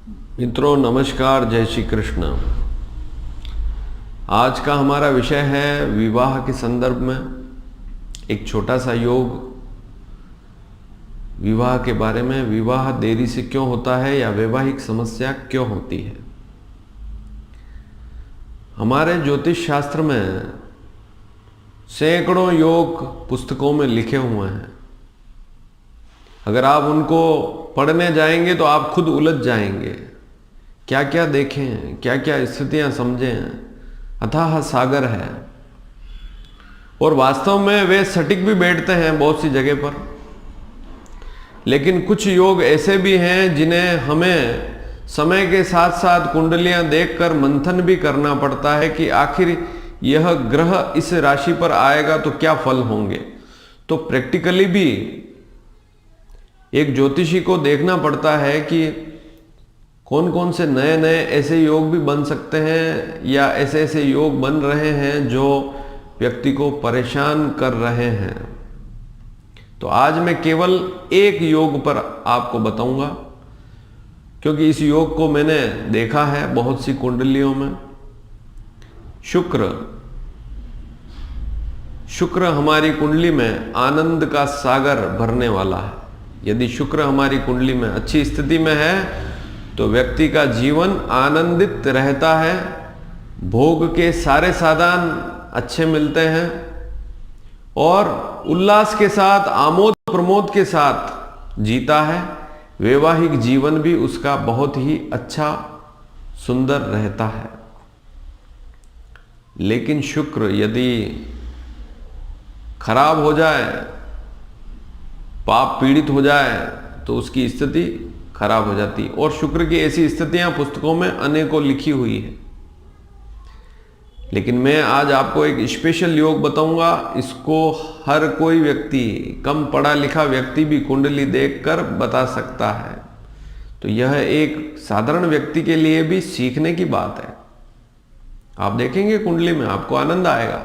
मित्रों नमस्कार, जय श्री कृष्ण। आज का हमारा विषय है विवाह के संदर्भ में एक छोटा सा योग विवाह के बारे में। विवाह देरी से क्यों होता है या वैवाहिक समस्या क्यों होती है। हमारे ज्योतिष शास्त्र में सैकड़ों योग पुस्तकों में लिखे हुए हैं। अगर आप उनको पढ़ने जाएंगे तो आप खुद उलझ जाएंगे। क्या क्या देखें, क्या क्या स्थितियां समझें, अथाह सागर है। और वास्तव में वे सटीक भी बैठते हैं बहुत सी जगह पर। लेकिन कुछ योग ऐसे भी हैं जिन्हें हमें समय के साथ साथ कुंडलियां देखकर मंथन भी करना पड़ता है कि आखिर यह ग्रह इस राशि पर आएगा तो क्या फल होंगे। तो प्रैक्टिकली भी एक ज्योतिषी को देखना पड़ता है कि कौन कौन से नए नए ऐसे योग भी बन सकते हैं या ऐसे ऐसे योग बन रहे हैं जो व्यक्ति को परेशान कर रहे हैं। तो आज मैं केवल एक योग पर आपको बताऊंगा, क्योंकि इस योग को मैंने देखा है बहुत सी कुंडलियों में। शुक्र हमारी कुंडली में आनंद का सागर भरने वाला है। यदि शुक्र हमारी कुंडली में अच्छी स्थिति में है तो व्यक्ति का जीवन आनंदित रहता है, भोग के सारे साधन अच्छे मिलते हैं और उल्लास के साथ, आमोद प्रमोद के साथ जीता है। वैवाहिक जीवन भी उसका बहुत ही अच्छा सुंदर रहता है। लेकिन शुक्र यदि खराब हो जाए, पाप पीड़ित हो जाए तो उसकी स्थिति खराब हो जाती। और शुक्र की ऐसी स्थितियां पुस्तकों में अनेकों लिखी हुई है। लेकिन मैं आज आपको एक स्पेशल योग बताऊंगा। इसको हर कोई व्यक्ति, कम पढ़ा लिखा व्यक्ति भी कुंडली देखकर बता सकता है। तो यह एक साधारण व्यक्ति के लिए भी सीखने की बात है। आप देखेंगे कुंडली में, आपको आनंद आएगा।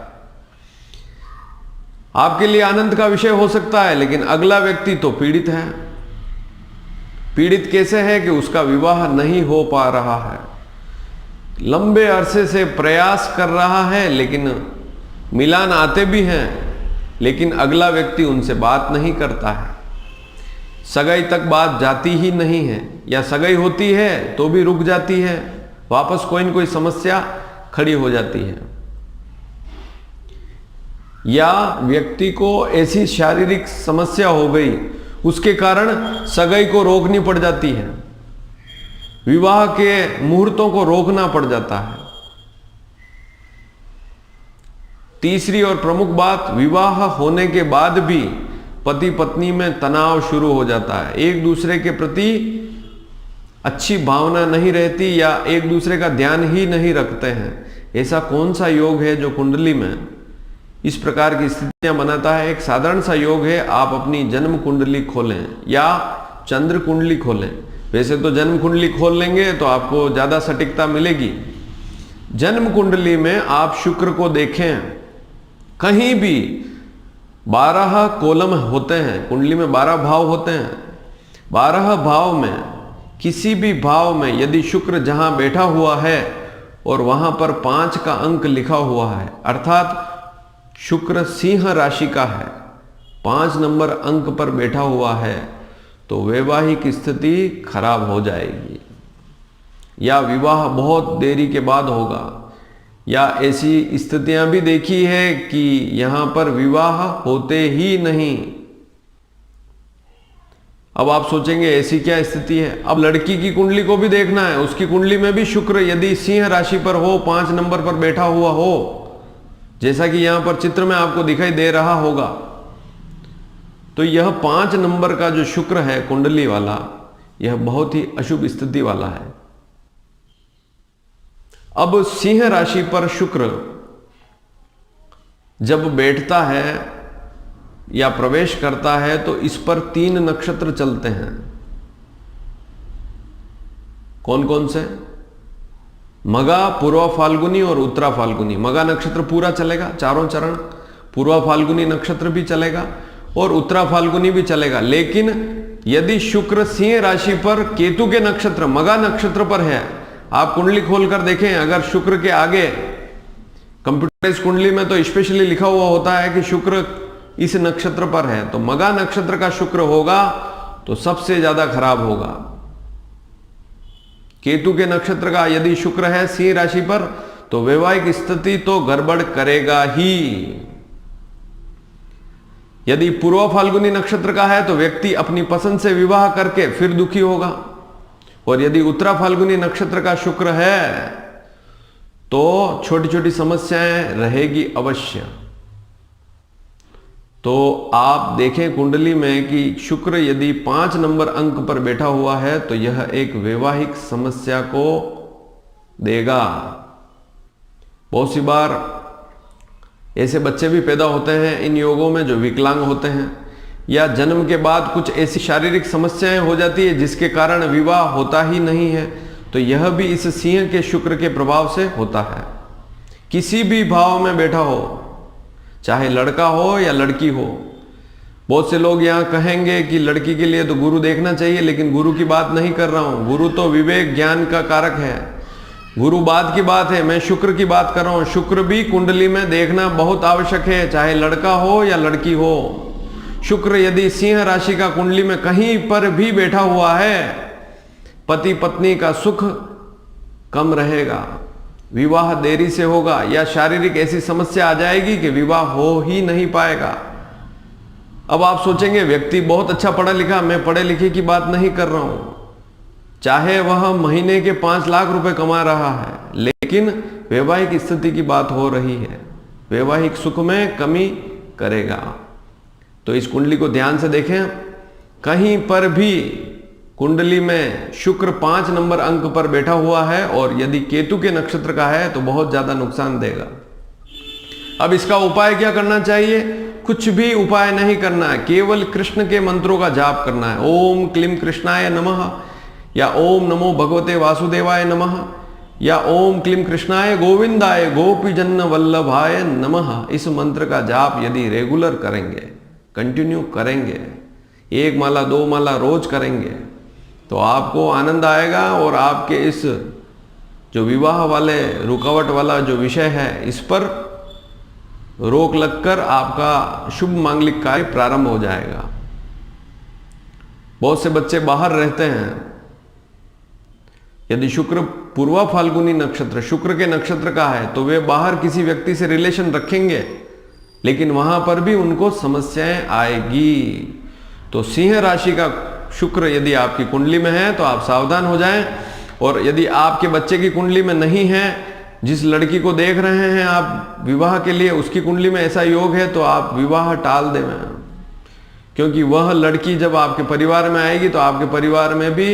आपके लिए आनंद का विषय हो सकता है, लेकिन अगला व्यक्ति तो पीड़ित है। पीड़ित कैसे है कि उसका विवाह नहीं हो पा रहा है, लंबे अरसे से प्रयास कर रहा है, लेकिन मिलान आते भी हैं, लेकिन अगला व्यक्ति उनसे बात नहीं करता है। सगाई तक बात जाती ही नहीं है, या सगाई होती है तो भी रुक जाती है, वापस कोई न कोई समस्या खड़ी हो जाती है। या व्यक्ति को ऐसी शारीरिक समस्या हो गई, उसके कारण सगाई को रोकनी पड़ जाती है, विवाह के मुहूर्तों को रोकना पड़ जाता है। तीसरी और प्रमुख बात, विवाह होने के बाद भी पति पत्नी में तनाव शुरू हो जाता है। एक दूसरे के प्रति अच्छी भावना नहीं रहती या एक दूसरे का ध्यान ही नहीं रखते हैं। ऐसा कौन सा योग है जो कुंडली में इस प्रकार की स्थितियां बनाता है। एक साधारण सा योग है, आप अपनी जन्म कुंडली खोलें या चंद्र कुंडली खोलें। वैसे तो जन्म कुंडली खोल लेंगे तो आपको ज्यादा सटीकता मिलेगी। जन्म कुंडली में आप शुक्र को देखें, कहीं भी 12 कॉलम होते हैं, कुंडली में 12 भाव होते हैं। 12 भाव में किसी भी भाव में यदि शुक्र जहां बैठा हुआ है और वहां पर 5 का अंक लिखा हुआ है, अर्थात शुक्र सिंह राशि का है, 5 नंबर अंक पर बैठा हुआ है, तो वैवाहिक स्थिति खराब हो जाएगी, या विवाह बहुत देरी के बाद होगा। या ऐसी स्थितियां भी देखी है कि यहां पर विवाह होते ही नहीं। अब आप सोचेंगे ऐसी क्या स्थिति है। अब लड़की की कुंडली को भी देखना है। उसकी कुंडली में भी शुक्र यदि सिंह राशि पर हो, 5 नंबर पर बैठा हुआ हो, जैसा कि यहां पर चित्र में आपको दिखाई दे रहा होगा, तो यह 5 नंबर का जो शुक्र है कुंडली वाला, यह बहुत ही अशुभ स्थिति वाला है। अब सिंह राशि पर शुक्र जब बैठता है या प्रवेश करता है तो इस पर 3 नक्षत्र चलते हैं। कौन कौन से? मगा, पूर्वा फाल्गुनी और उत्तरा फाल्गुनी। मगा नक्षत्र पूरा चलेगा, चारों चरण। पूर्वा फाल्गुनी नक्षत्र भी चलेगा और उत्तरा फाल्गुनी भी चलेगा। लेकिन यदि शुक्र सिंह राशि पर केतु के नक्षत्र मगा नक्षत्र पर है, आप कुंडली खोलकर देखें, अगर शुक्र के आगे कंप्यूटराइज कुंडली में तो स्पेशली लिखा हुआ होता है कि शुक्र इस नक्षत्र पर है, तो मगा नक्षत्र का शुक्र होगा तो सबसे ज्यादा खराब होगा। केतु के नक्षत्र का यदि शुक्र है सिंह राशि पर तो वैवाहिक स्थिति तो गड़बड़ करेगा ही। यदि पूर्व फाल्गुनी नक्षत्र का है तो व्यक्ति अपनी पसंद से विवाह करके फिर दुखी होगा, और यदि उत्तरा फाल्गुनी नक्षत्र का शुक्र है तो छोटी छोटी समस्याएं रहेगी अवश्य। तो आप देखें कुंडली में कि शुक्र यदि 5 नंबर अंक पर बैठा हुआ है तो यह एक वैवाहिक समस्या को देगा। बहुत सी बार ऐसे बच्चे भी पैदा होते हैं इन योगों में जो विकलांग होते हैं, या जन्म के बाद कुछ ऐसी शारीरिक समस्याएं हो जाती है जिसके कारण विवाह होता ही नहीं है, तो यह भी इस सिंह के शुक्र के प्रभाव से होता है। किसी भी भाव में बैठा हो, चाहे लड़का हो या लड़की हो। बहुत से लोग यहाँ कहेंगे कि लड़की के लिए तो गुरु देखना चाहिए, लेकिन गुरु की बात नहीं कर रहा हूं। गुरु तो विवेक ज्ञान का कारक है, गुरु बाद की बात है, मैं शुक्र की बात कर रहा हूं। शुक्र भी कुंडली में देखना बहुत आवश्यक है, चाहे लड़का हो या लड़की हो। शुक्र यदि सिंह राशि का कुंडली में कहीं पर भी बैठा हुआ है, पति पत्नी का सुख कम रहेगा, विवाह देरी से होगा, या शारीरिक ऐसी समस्या आ जाएगी कि विवाह हो ही नहीं पाएगा। अब आप सोचेंगे व्यक्ति बहुत अच्छा पढ़ा लिखा, मैं पढ़े लिखे की बात नहीं कर रहा हूं, चाहे वह महीने के 5 लाख रुपए कमा रहा है, लेकिन वैवाहिक स्थिति की बात हो रही है, वैवाहिक सुख में कमी करेगा। तो इस कुंडली को ध्यान से देखें, कहीं पर भी कुंडली में शुक्र 5 नंबर अंक पर बैठा हुआ है और यदि केतु के नक्षत्र का है तो बहुत ज्यादा नुकसान देगा। अब इसका उपाय क्या करना चाहिए? कुछ भी उपाय नहीं करना है, केवल कृष्ण के मंत्रों का जाप करना है। ओम क्लीम कृष्णाय नमः, या ओम नमो भगवते वासुदेवाय नमः, या ओम क्लीम कृष्णाय गोविंदाय गोपीजन वल्लभाय नमः। इस मंत्र का जाप यदि रेगुलर करेंगे, कंटिन्यू करेंगे, 1 माला 2 माला रोज करेंगे, तो आपको आनंद आएगा और आपके इस जो विवाह वाले रुकावट वाला जो विषय है, इस पर रोक लगकर आपका शुभ मांगलिक कार्य प्रारंभ हो जाएगा। बहुत से बच्चे बाहर रहते हैं, यदि शुक्र पूर्वा फाल्गुनी नक्षत्र शुक्र के नक्षत्र का है तो वे बाहर किसी व्यक्ति से रिलेशन रखेंगे, लेकिन वहां पर भी उनको समस्याएं आएगी। तो सिंह राशि का शुक्र यदि आपकी कुंडली में है तो आप सावधान हो जाएं, और यदि आपके बच्चे की कुंडली में नहीं है, जिस लड़की को देख रहे हैं आप विवाह के लिए, उसकी कुंडली में ऐसा योग है तो आप विवाह टाल दें, क्योंकि वह लड़की जब आपके परिवार में आएगी तो आपके परिवार में भी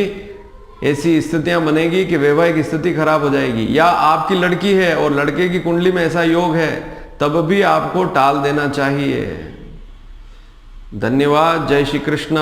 ऐसी स्थितियां बनेगी कि वैवाहिक स्थिति खराब हो जाएगी। या आपकी लड़की है और लड़के की कुंडली में ऐसा योग है, तब भी आपको टाल देना चाहिए। धन्यवाद। जय श्री कृष्ण।